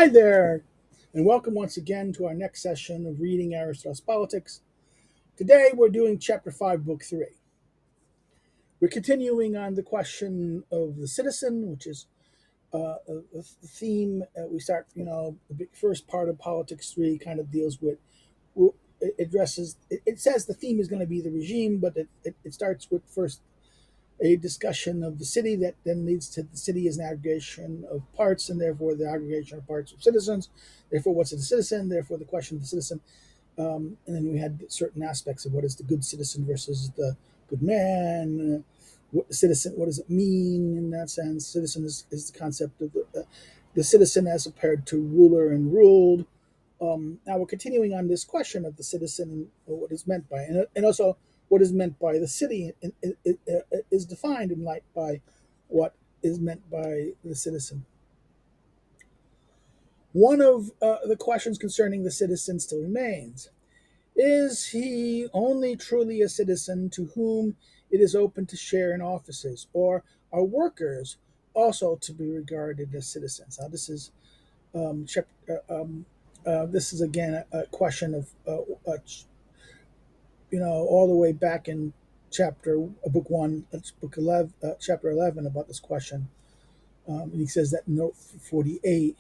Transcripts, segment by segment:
Hi there, and welcome once again to our next session of reading Aristotle's Politics. Today we're doing Chapter 5, Book 3. We're continuing on the question of the citizen, which is the theme. We start, the first part of Politics 3 kind of deals with, it addresses, it says the theme is going to be the regime, but it starts with first a discussion of the city that then leads to the city as an aggregation of parts, and therefore the aggregation of parts of citizens. Therefore, what's a citizen? Therefore, the question of the citizen. And then we had certain aspects of what is the good citizen versus the good man. What citizen? What does it mean in that sense? Citizen is the concept of the citizen as compared to ruler and ruled. Now we're continuing on this question of the citizen and what is meant by it, and also what is meant by the city is defined in light by what is meant by the citizen. One of the questions concerning the citizen still remains. Is he only truly a citizen to whom it is open to share in offices, or are workers also to be regarded as citizens? Now, this is again a question of all the way back in book 1, book 11, chapter 11 about this question. And he says that in note 48.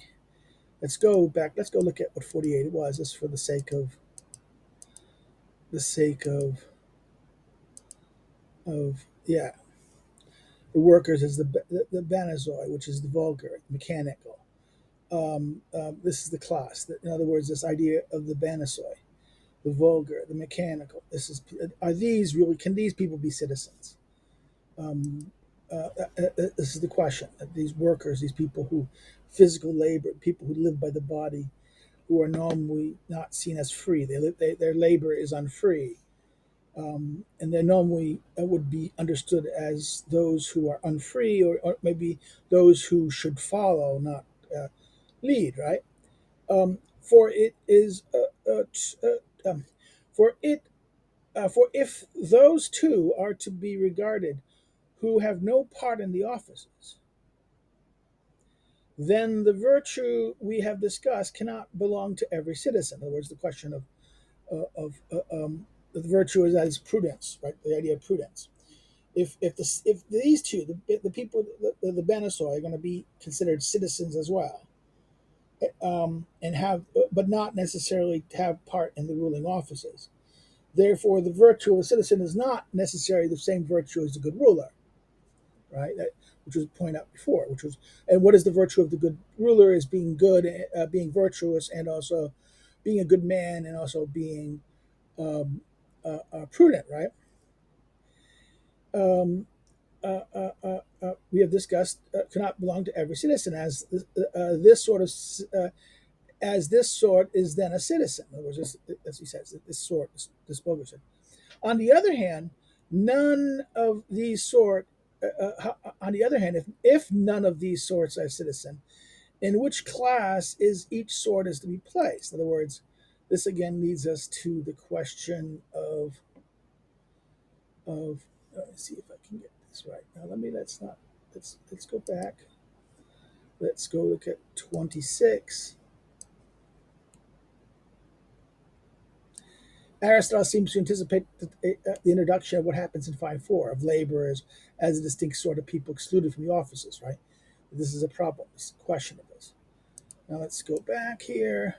Let's go back. Let's go look at what 48 was, just for the sake of yeah. The workers is the banazoi, which is the vulgar, mechanical. This is the class. In other words, this idea of the banazoi, the vulgar, the mechanical. Can these people be citizens? This is the question. These workers, these people who physical labor, people who live by the body, who are normally not seen as free. Their labor is unfree, and they normally would be understood as those who are unfree, or maybe those who should follow, not lead. Right? For it is for it for if those two are to be regarded who have no part in the offices, then the virtue we have discussed cannot belong to every citizen. In other words, the question of the virtue is as prudence, right? The idea of prudence. If these two, the people, the Benesoi, are going to be considered citizens as well, and have, but not necessarily have part in the ruling offices. Therefore, the virtue of a citizen is not necessarily the same virtue as the good ruler, right? Which was pointed out before. And what is the virtue of the good ruler? Is being good, being virtuous, and also being a good man, and also being prudent, right? Um, we have discussed cannot belong to every citizen, as this sort of as this sort is then a citizen. In other words, as he says, this Bogerson. On the other hand, none of these sort. On the other hand, if none of these sorts are citizen, in which class is each sort is to be placed? In other words, this again leads us to the question of let me see if I can get this right. Now let's go back. Let's go look at 26. Aristotle seems to anticipate the introduction of what happens in 5.4 of laborers as a distinct sort of people excluded from the offices, right? This is a problem. This question of this. Now let's go back here.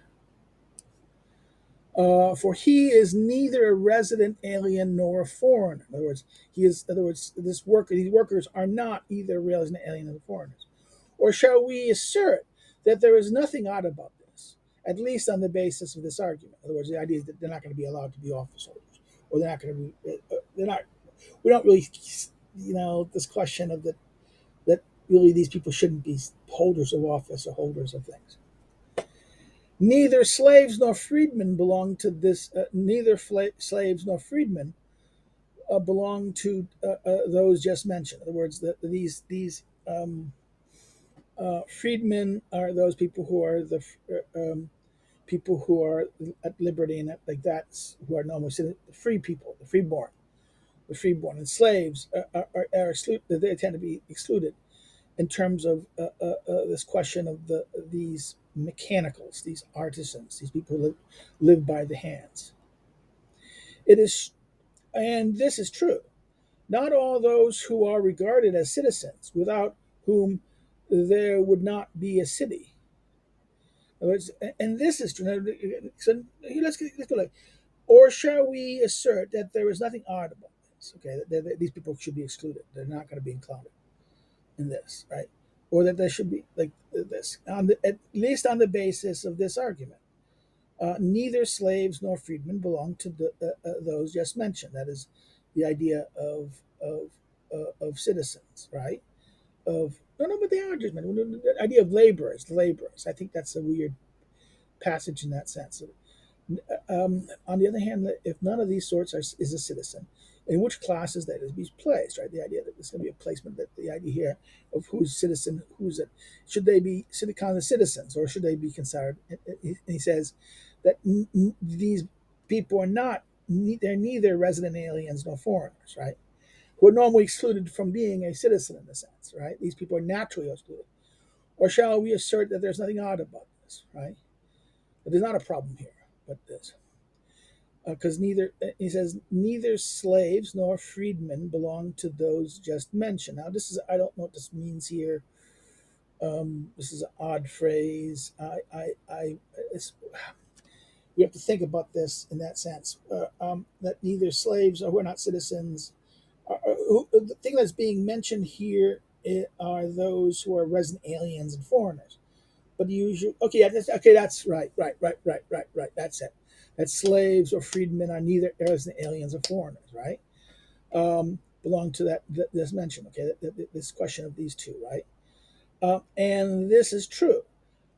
For he is neither a resident alien nor a foreigner. In other words, these workers are not either resident alien or foreigners. Or shall we assert that there is nothing odd about this, at least on the basis of this argument? In other words, the idea is that they're not going to be allowed to be office holders, or they're not going to be. They're not. We don't really, this question of that really these people shouldn't be holders of office or holders of things. Neither slaves nor freedmen belong to this. Neither slaves nor freedmen belong to those just mentioned. In other words, these freedmen are those people who are the people who are at liberty and like that, who are normally free people, the freeborn, and slaves are excluded. They tend to be excluded in terms of this question of these mechanicals, these artisans, these people who live by the hands. It is, and this is true. Not all those who are regarded as citizens, without whom there would not be a city. And this is true. So let's go like, or shall we assert that there is nothing odd about this? Okay, that these people should be excluded. They're not going to be included in this, right? Or that there should be like this, at least on the basis of this argument. Neither slaves nor freedmen belong to those just mentioned. That is the idea of citizens, right? Of no, but they are just mentioned. The idea of laborers, laborers. I think that's a weird passage in that sense. On the other hand, if none of these sorts is a citizen, in which class is that is be placed, right? The idea that there's going to be a placement, that the idea here of who's citizen, who's it, should they be kind of citizens, or should they be considered? And he says that these people are not, they're neither resident aliens nor foreigners, right? Who are normally excluded from being a citizen in a sense, right? These people are naturally excluded. Or shall we assert that there's nothing odd about this, right? But there's not a problem here, but this. Because neither, he says, neither slaves nor freedmen belong to those just mentioned. Now, this is, I don't know what this means here. This is an odd phrase. We have to think about this in that sense. That neither slaves or we're not citizens. The thing that's being mentioned here are those who are resident aliens and foreigners. But usually, okay, yeah, that's right. That's it. That slaves or freedmen are neither resident aliens or foreigners, right? Belong to this mention, okay, this question of these two, right? And this is true.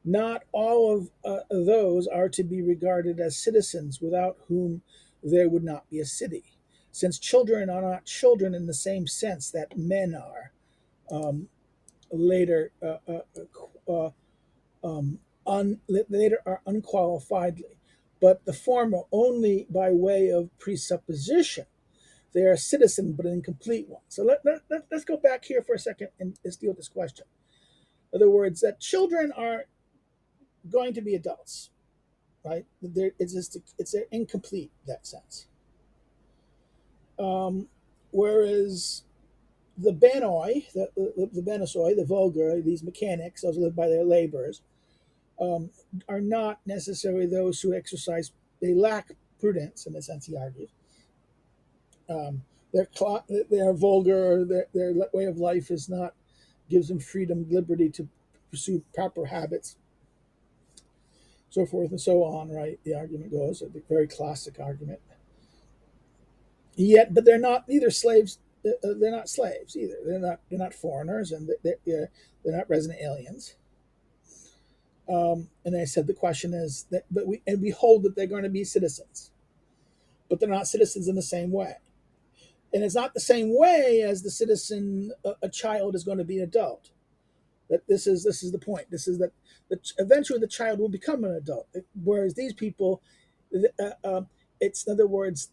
Not all of those are to be regarded as citizens, without whom there would not be a city, since children are not children in the same sense that men are. Later, later are unqualifiedly, but the former only by way of presupposition. They are a citizen, but an incomplete one. So let's go back here for a second and let's deal with this question. In other words, that children are going to be adults, right? It's incomplete in that sense. Whereas the banoi, the benosoi, the vulgar, these mechanics, those who live by their labors, are not necessarily those who exercise. They lack prudence, in the sense he argues. They're vulgar. Their way of life is not gives them freedom, liberty to pursue proper habits, so forth and so on. Right? The argument goes, a very classic argument. Yet, but they're not either slaves. They're not slaves either. They're not foreigners, and they're not resident aliens. And I said the question is that, but we hold that they're going to be citizens, but they're not citizens in the same way. And it's not the same way as the citizen, a child is going to be an adult. That this is the point. This is that eventually the child will become an adult, whereas these people, it's, in other words,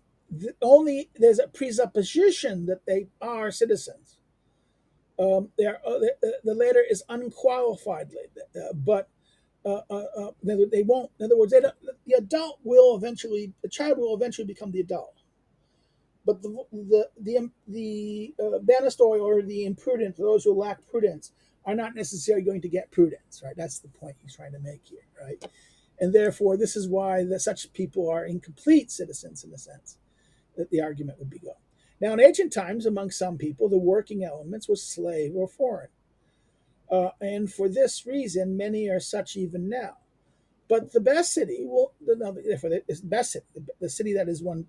only there's a presupposition that they are citizens. The later is unqualifiedly, but they won't. In other words, the adult will eventually, the child will eventually become the adult. But the banistoi, or the imprudent, those who lack prudence, are not necessarily going to get prudence, right? That's the point he's trying to make here, right? And therefore, this is why such people are incomplete citizens, in the sense that the argument would be go. Now, in ancient times, among some people, the working elements was slave or foreign. And for this reason, many are such even now. But the best city will, therefore, the best city, the city that is one,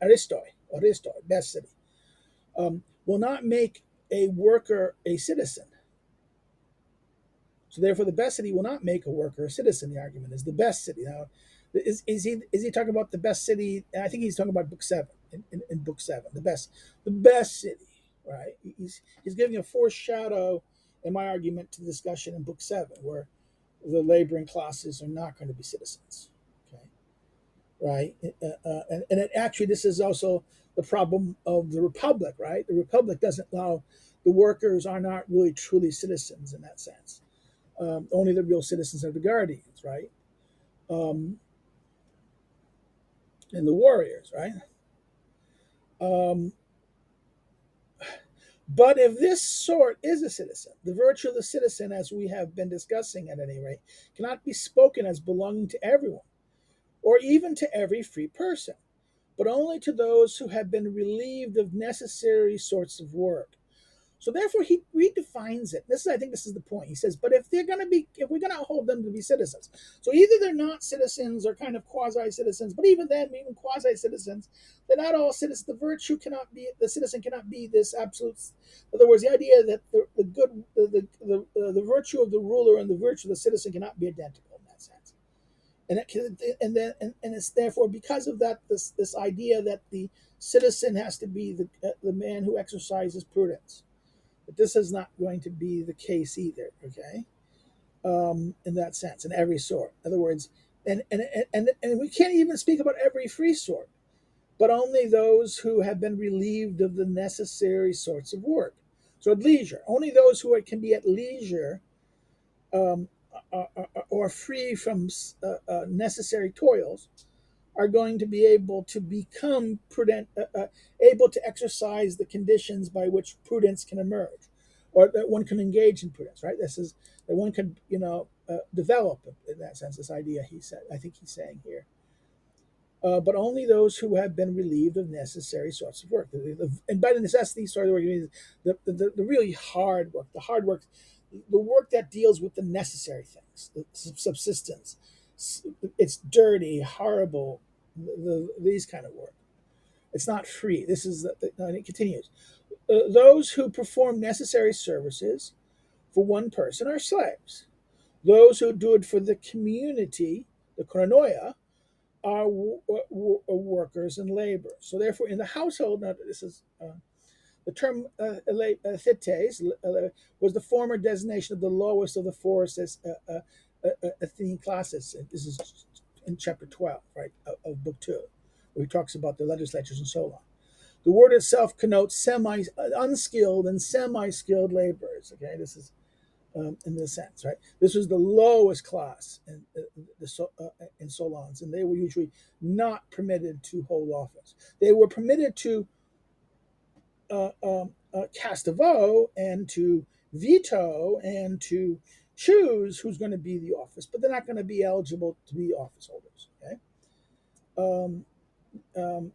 Aristoi, best city, will not make a worker a citizen. So therefore, the best city will not make a worker a citizen. The argument is the best city. Now, is he talking about the best city? I think he's talking about book 7. In book 7, the best city, right? He's giving a foreshadow in my argument to the discussion in book 7, where the laboring classes are not going to be citizens. Okay, right? And actually, this is also the problem of the Republic, right? The Republic doesn't allow, the workers are not really truly citizens in that sense. Only the real citizens are the guardians, right? And the warriors, right? Um, but if this sort is a citizen, the virtue of the citizen, as we have been discussing at any rate, cannot be spoken as belonging to everyone, or even to every free person, but only to those who have been relieved of necessary sorts of work. So therefore, he redefines it. I think, this is the point. He says, but if we're going to hold them to be citizens, so either they're not citizens or kind of quasi-citizens, but even then, even quasi-citizens, they're not all citizens. The citizen cannot be this absolute. In other words, the idea that the virtue of the ruler and the virtue of the citizen cannot be identical in that sense. And it's therefore because of that, this idea that the citizen has to be the man who exercises prudence. But this is not going to be the case either, okay? In that sense, in every sort. In other words, and we can't even speak about every free sort, but only those who have been relieved of the necessary sorts of work. So at leisure, only those who can be at leisure um, or free from necessary toils are going to be able to become prudent, able to exercise the conditions by which prudence can emerge, or that one can engage in prudence. Right. This is that one can, develop in that sense. This idea he said. I think he's saying here. But only those who have been relieved of necessary sorts of work. And by the necessity sort of work, the really hard work, the work that deals with the necessary things, the subsistence. It's dirty, horrible, these kind of work. It's not free. This is, and it continues. Those who perform necessary services for one person are slaves. Those who do it for the community, the koinonia, are workers and laborers. So therefore, in the household, now this is the term thetes was the former designation of the lowest of the four Athenian classes. This is in chapter 12, right, of book 2, where he talks about the legislatures and so on. The word itself connotes unskilled and semi-skilled laborers. Okay, this is in this sense, right? This was the lowest class in Solons, and they were usually not permitted to hold office. They were permitted to cast a vote and to veto and to choose who's going to be the office, but they're not going to be eligible to be office holders. Okay. Um, in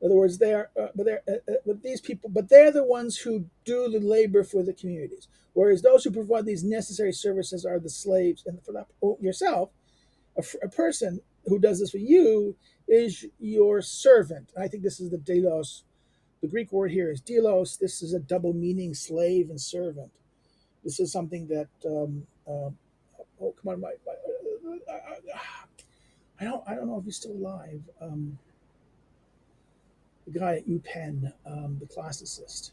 other words, but these people, but they're the ones who do the labor for the communities. Whereas those who provide these necessary services are the slaves, and for that, yourself, a person who does this for you is your servant. I think this is the delos. The Greek word here is delos. This is a double meaning, slave and servant. This is something that. Oh, come on, I don't know if he's still alive. The guy at UPenn, the classicist.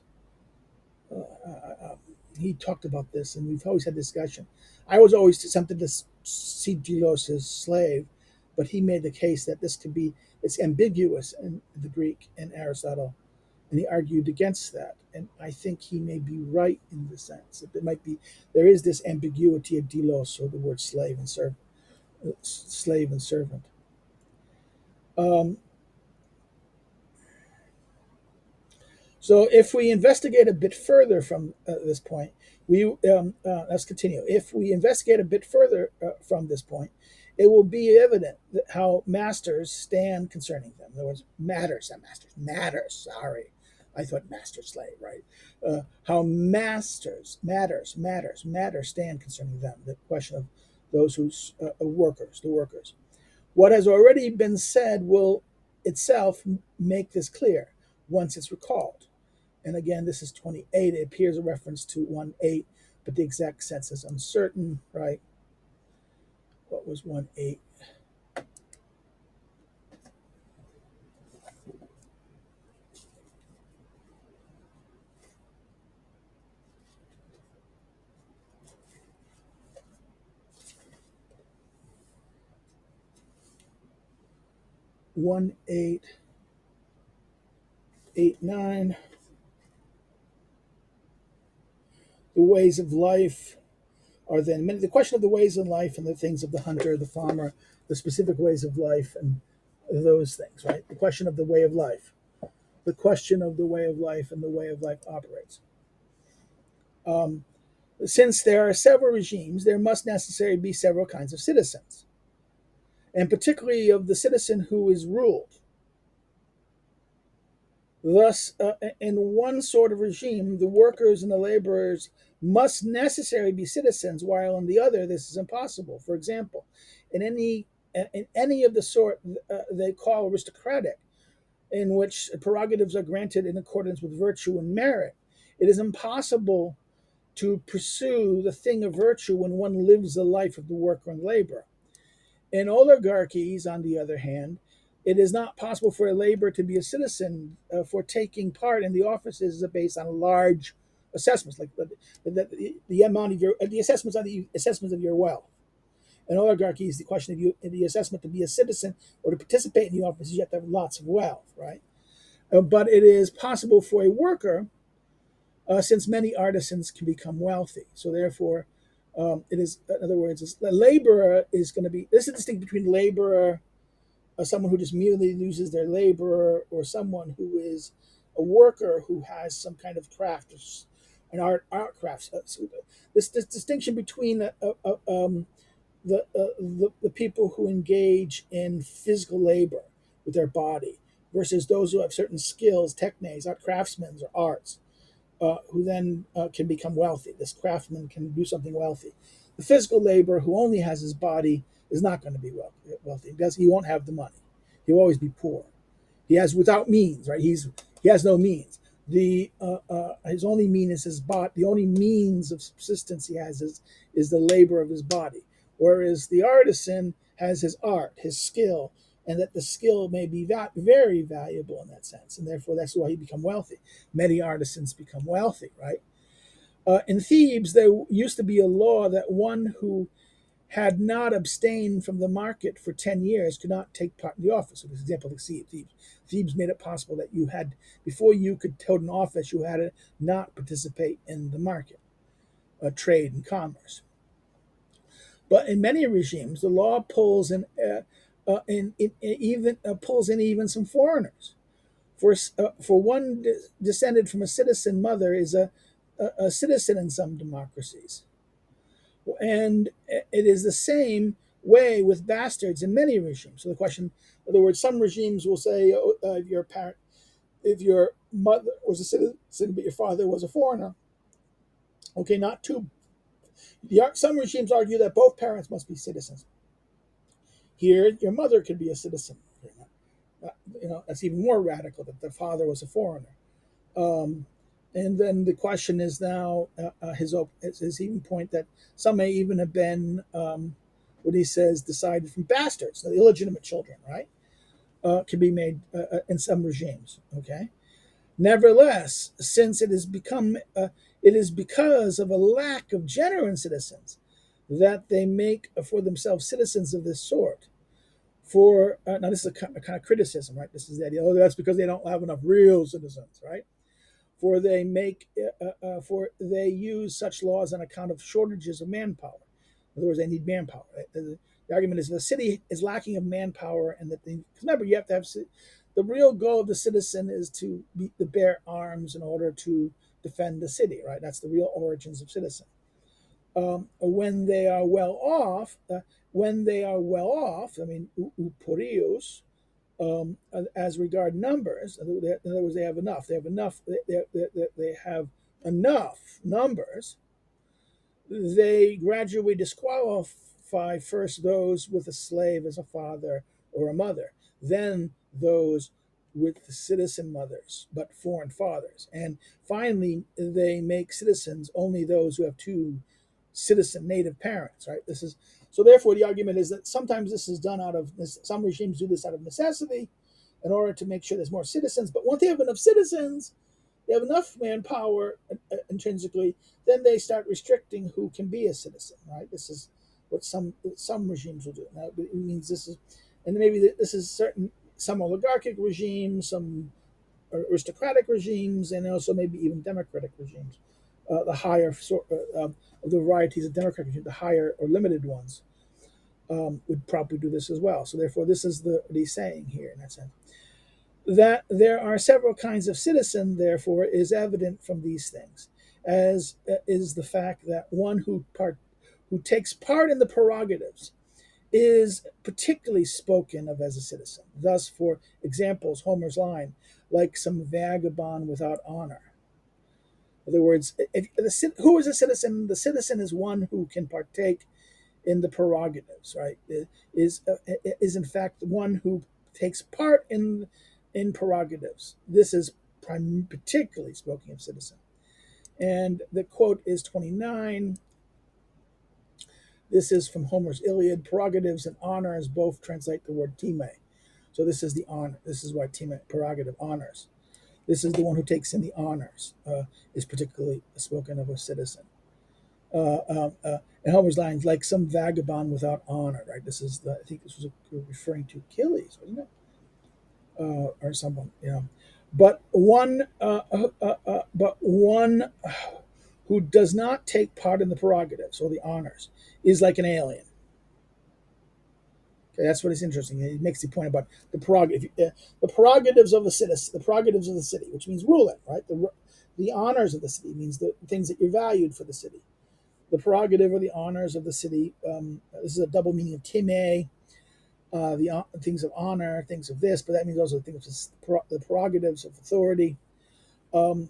He talked about this, and we've always had discussion. I was always tempted to see Delos as slave, but he made the case that it's ambiguous in the Greek and Aristotle, and he argued against that. And I think he may be right in the sense that there is this ambiguity of Delos, or the word slave and servant. Um, So if we investigate a bit further from this point, let's continue. If we investigate a bit further from this point, it will be evident that how masters stand concerning them. In other words, matters. Sorry, I thought master slave, right? How matters stand concerning them. The question of those who's workers, the workers. What has already been said will itself make this clear once it's recalled. And again, this is 28. It appears a reference to 1:8, but the exact sense is uncertain, right? What was 1:8? One eight eight nine. The ways of life are then many. The question of the ways in life and the things of the hunter, the farmer, the specific ways of life, and those things, right? The question of the way of life, the question of the way of life and the way of life operates. Um, since there are several regimes, there must necessarily be several kinds of citizens, and particularly of the citizen who is ruled. Thus, in one sort of regime, the workers and the laborers must necessarily be citizens, while in the other, this is impossible. For example, in any of the sort they call aristocratic, in which prerogatives are granted in accordance with virtue and merit, it is impossible to pursue the thing of virtue when one lives the life of the worker and laborer. In oligarchies, on the other hand, it is not possible for a laborer to be a citizen for taking part in the offices based on large assessments, like the amount of your the assessments on the assessments of your wealth. In oligarchies, the question of you the assessment to be a citizen or to participate in the offices, you have to have lots of wealth, right? But it is possible for a worker, since many artisans can become wealthy. So therefore, it is, in other words, a laborer is going to be. This is the distinction between laborer, someone who just merely loses their labor, or someone who is a worker who has some kind of craft, an art craft. So this distinction between the people who engage in physical labor with their body versus those who have certain skills, techniques, art craftsmen or arts, who then can become wealthy. This craftsman can do something wealthy. The physical laborer who only has his body is not going to be wealthy because he won't have the money. He'll always be poor. He has without means, right? He has no means. The his only mean is his body. The only means of subsistence he has is the labor of his body. Whereas the artisan has his art, his skill, and that the skill may be very valuable in that sense, and therefore that's why he become wealthy. Many artisans become wealthy, right? In Thebes, there used to be a law that one who had not abstained from the market for 10 years could not take part in the office. So, for example, Thebes made it possible that you had, before you could hold an office, you had to not participate in the market, trade and commerce. But in many regimes, the law pulls pulls in even some foreigners. For one descended from a citizen mother is a citizen in some democracies. And it is the same way with bastards in many regimes. So the question, in other words, some regimes will say, if your mother was a citizen, but your father was a foreigner, okay, not two. Some regimes argue that both parents must be citizens. Here, your mother could be a citizen. That's even more radical that the father was a foreigner. Um, and then the question is now his even point that some may even have been what he says decided from bastards, so the illegitimate children, right? Can be made in some regimes. Okay. Nevertheless, since it is because of a lack of genuine citizens that they make for themselves citizens of this sort. For now, this is a kind of criticism, right? This is the idea. Oh, that's because they don't have enough real citizens, right? For they use such laws on account of shortages of manpower. In other words, they need manpower. Right? The argument is the city is lacking of manpower, and that remember you have to have the real goal of the citizen is to bear arms in order to defend the city. Right? That's the real origins of citizen. When they are well off, I mean, uporios, as regard numbers. In other words, they have enough. They have enough. They have enough numbers. They gradually disqualify first those with a slave as a father or a mother, then those with the citizen mothers but foreign fathers, and finally they make citizens only those who have two citizen native parents. Right. This is so. Therefore, the argument is that sometimes this is done out of some regimes do this out of necessity, in order to make sure there's more citizens. But once they have enough citizens, they have enough manpower intrinsically, then they start restricting who can be a citizen. Right. This is what some regimes will do. Now, it means this is, and maybe this is certain some oligarchic regimes, some aristocratic regimes, and also maybe even democratic regimes the higher sort of the varieties of democratic regime, the higher or limited ones, would probably do this as well. So therefore, this is what he's saying here in that sense. That there are several kinds of citizen, therefore, is evident from these things, as is the fact that one who takes part in the prerogatives is particularly spoken of as a citizen. Thus, for examples, Homer's line, like some vagabond without honor. In other words, who is a citizen? The citizen is one who can partake in the prerogatives, right? Is in fact one who takes part in prerogatives. This is particularly spoken of citizen. And the quote is 29. This is from Homer's Iliad. Prerogatives and honors both translate the word time. So this is the honor. This is why time, prerogative, honors. This is the one who takes in the honors, is particularly spoken of a citizen. And Homer's lines, like some vagabond without honor, right? This is I think this was referring to Achilles, wasn't it? Or someone, But one who does not take part in the prerogatives or the honors is like an alien. Okay, that's what is interesting. He makes the point about the prerogatives of the citizen, the prerogatives of the city, which means ruling, right? The honors of the city means the things that you're valued for the city. The prerogative or the honors of the city. This is a double meaning of time, the things of honor, things of this, but that means also things of the prerogatives of authority. The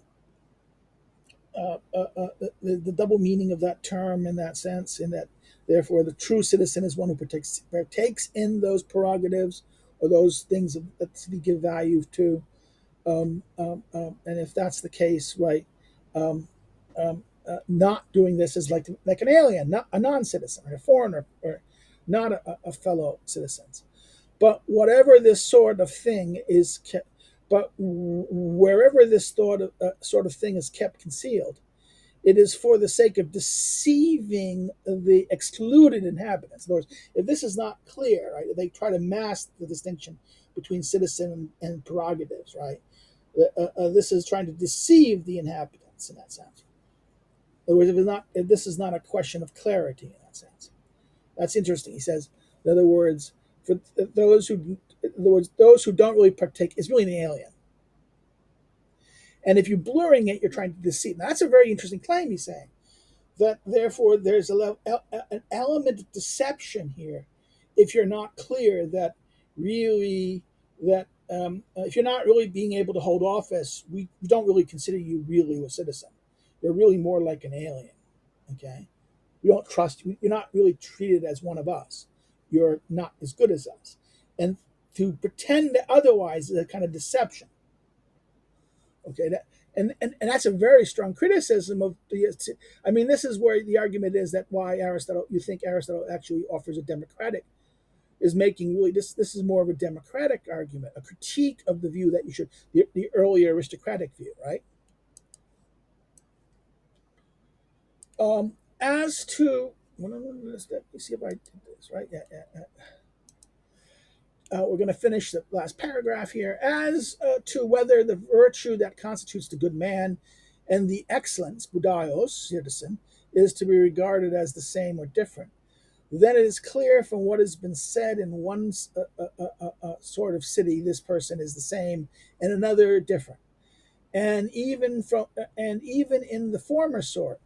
double meaning of that term in that sense, in that therefore the true citizen is one who partakes in those prerogatives or those things that the city give value to. And if that's the case, right, not doing this is like an alien, not a non-citizen, or a foreigner, or not a fellow citizen. But whatever this sort of thing is, but wherever this sort of thing is kept concealed, it is for the sake of deceiving the excluded inhabitants. In other words, if this is not clear, right, they try to mask the distinction between citizen and prerogatives, right? This is trying to deceive the inhabitants in that sense. In other words, if this is not a question of clarity in that sense. That's interesting. He says, in other words, for those who don't really partake, is really an alien. And if you're blurring it, you're trying to deceive. Now, that's a very interesting claim he's saying. That therefore there's an element of deception here, if you're not clear that if you're not really being able to hold office, we don't really consider you really a citizen. You're really more like an alien. Okay, we don't trust you. You're not really treated as one of us. You're not as good as us, and to pretend otherwise is a kind of deception. Okay, and that's a very strong criticism of the. I mean, this is where the argument is that why you think Aristotle actually offers a democratic, is making really this is more of a democratic argument, a critique of the view that you should the earlier aristocratic view, right? As to let me see if I did this right. Yeah. We're going to finish the last paragraph here. As to whether the virtue that constitutes the good man and the excellence, budaios, citizen, is to be regarded as the same or different, then it is clear from what has been said in one sort of city, this person is the same, and another different. And even in the former sort,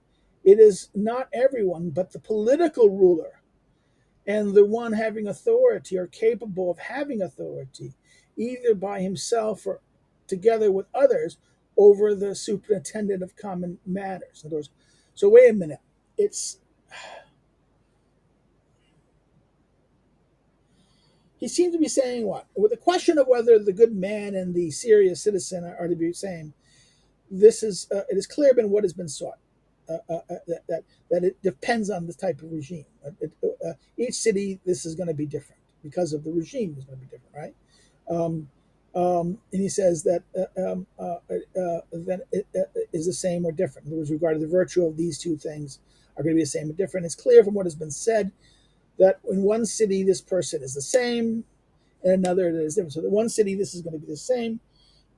it is not everyone, but the political ruler and the one having authority or capable of having authority, either by himself or together with others, over the superintendent of common matters. In other words, so wait a minute. He seems to be saying what? With the question of whether the good man and the serious citizen are to be the same, it is clear in what has been sought. That it depends on the type of regime. Each city, this is going to be different because of the regime is going to be different, right? And he says that it is the same or different. With regard to the virtue of these two things are going to be the same or different. It's clear from what has been said that in one city this person is the same, in another it is different. So in one city this is going to be the same,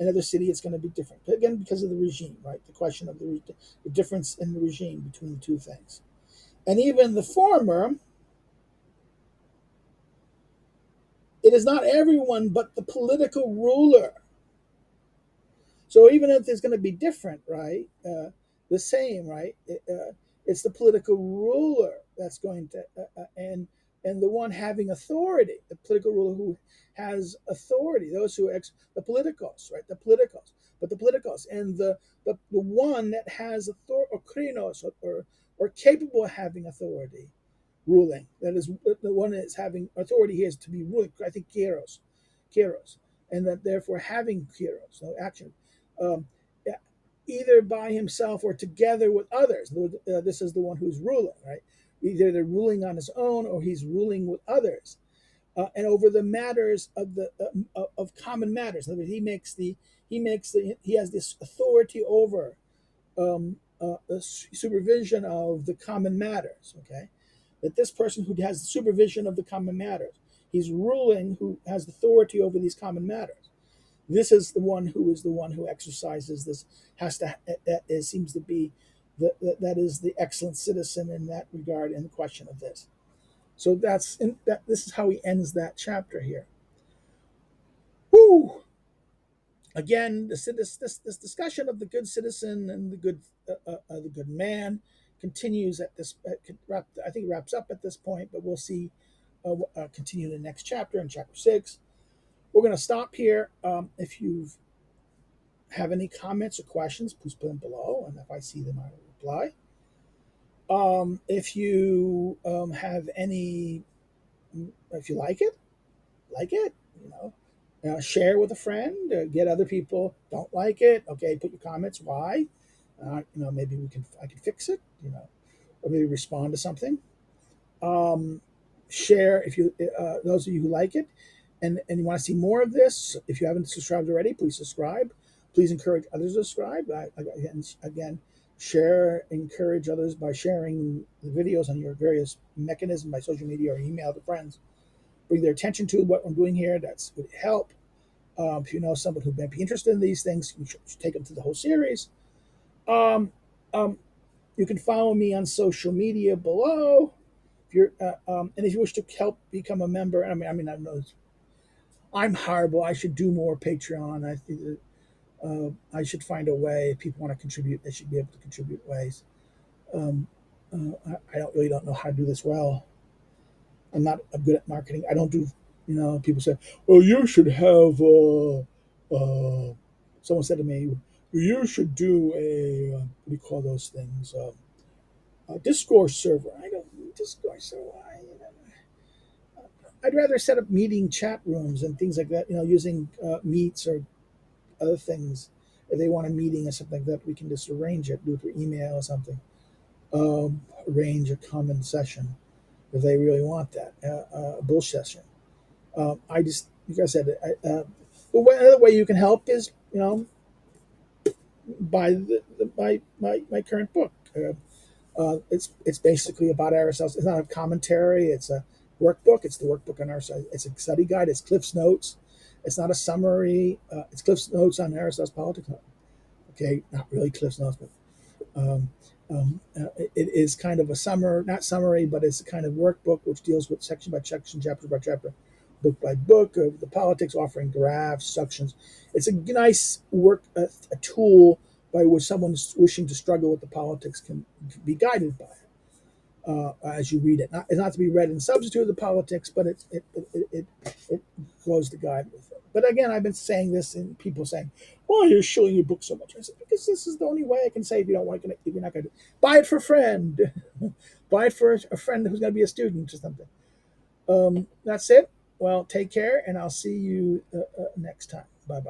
Another city, it's going to be different. But again, because of the regime, right? The question of the difference in the regime between the two things. And even the former, it is not everyone but the political ruler. So even if it's going to be different, right? The same, right? It's the political ruler that's going to, and the one having authority, the political ruler who has authority, those who the politicos, right? The politicos, but the politicos, and the one that has authority, or krinos, or capable of having authority, ruling. That is the one that is having authority here is to be ruling. I think kairos, and that therefore having kairos, so action, um, either by himself or together with others. This is the one who's ruling, right? Either they're ruling on his own or he's ruling with others, and over the matters of common matters. In other words, he has this authority over the supervision of the common matters. Okay, that this person who has the supervision of the common matters, he's ruling, who has authority over these common matters. This is the one who exercises this, has to, that is, seems to be that is the excellent citizen in that regard in the question of this. So this is how he ends that chapter here. Woo! Again, this discussion of the good citizen and the good man continues at this. I think it wraps up at this point, but we'll see. Continue in the next chapter, in chapter 6. We're going to stop here. If you have any comments or questions, please put them below, and if I see them, I will reply. If you have any, if you like it, you know. Share with a friend. Get other people don't like it. Okay, put your comments. Why? Maybe I can fix it. Or maybe respond to something. Share if you those of you who like it, and you want to see more of this. If you haven't subscribed already, please subscribe. Please encourage others to subscribe. Again, encourage others by sharing the videos on your various mechanisms, by social media or email to friends. Bring their attention to what I'm doing here. That's would help. If you know someone who might be interested in these things, you should take them to the whole series. Um, um, you can follow me on social media below. If you're, and if you wish to help become a member, I know I'm horrible. I should do more Patreon. I should find a way. If people want to contribute, they should be able to contribute ways. I don't know how to do this well. I'm not good at marketing. I don't do, people say, "Oh, you should have." Someone said to me, "You should do what do you call those things? A Discord server." I don't Discord server. I'd rather set up meeting chat rooms and things like that. Using Meets or other things. If they want a meeting or something like that, we can just arrange it, do it through email or something. Arrange a common session if they really want that, a bull session. I just, like I said, another way you can help is, buy my current book. It's basically about Aristotle. It's not a commentary. It's a workbook. It's the workbook on Aristotle. It's a study guide. It's Cliff's Notes. It's not a summary. It's Cliff's Notes on Aristotle's politics. Okay, not really Cliff's Notes, but it is kind of a not summary, but it's a kind of workbook which deals with section by section, chapter by chapter, book by book of the politics, offering graphs, sections. It's a nice a tool by which someone wishing to struggle with the politics can be guided by it as you read it. It's not to be read in substitute of the politics, but it goes to guide with it. But again, I've been saying this, and people saying, "Why are you showing your book so much?" I said, because this is the only way I can say if you don't want to, if you're not going to buy it for a friend, buy it for a friend who's going to be a student or something. That's it. Well, take care, and I'll see you next time. Bye bye.